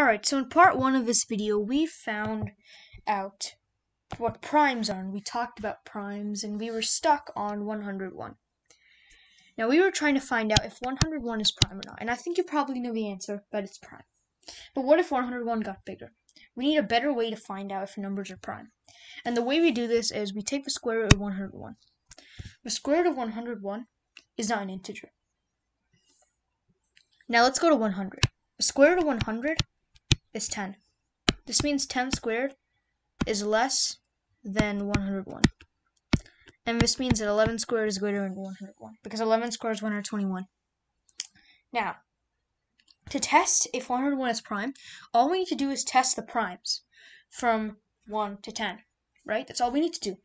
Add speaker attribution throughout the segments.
Speaker 1: Alright, so in part 1 of this video, we found out what primes are, and we talked about primes, and we were stuck on 101. Now, we were trying to find out if 101 is prime or not, and I think you probably know the answer, but it's prime. But what if 101 got bigger? We need a better way to find out if numbers are prime. And the way we do this is we take the square root of 101. The square root of 101 is not an integer. Now, let's go to 100. The square root of 100 is 10. This means 10 squared is less than 101. And this means that 11 squared is greater than 101, because 11 squared is 121. Now, to test if 101 is prime, all we need to do is test the primes from 1 to 10, right? That's all we need to do.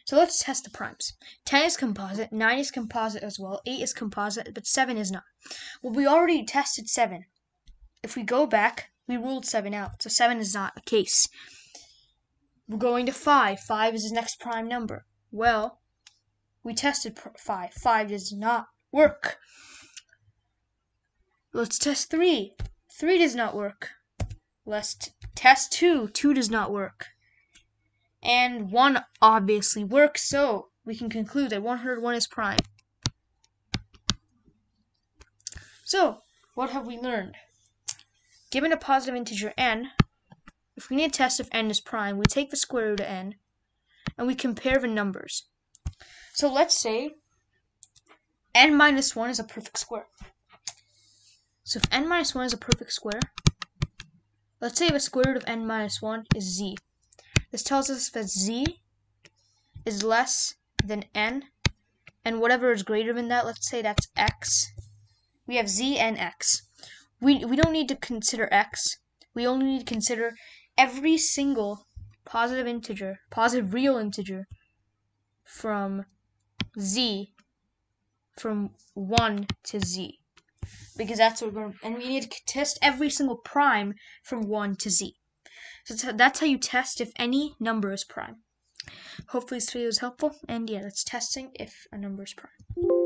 Speaker 1: So let's test the primes. 10 is composite, 9 is composite as well, 8 is composite, but 7 is not. Well, we already tested 7. If we go back, we ruled 7 out, so 7 is not a case. We're going to 5. 5 is the next prime number. Well, we tested 5. 5 does not work. Let's test 3. 3 does not work. Let's test 2. 2 does not work. And 1 obviously works, so we can conclude that 101 is prime. So, what have we learned? Given a positive integer n, if we need to test if n is prime, we take the square root of n, and we compare the numbers. So let's say n minus 1 is a perfect square. So if n minus 1 is a perfect square, let's say the square root of n minus 1 is z. This tells us that z is less than n, and whatever is greater than that, let's say that's x. We have z and x. We don't need to consider x. We only need to consider every single positive real integer from z, from 1 to z. Because that's what we're going to, and we need to test every single prime from 1 to z. So that's how you test if any number is prime. Hopefully this video is helpful, and yeah, that's testing if a number is prime.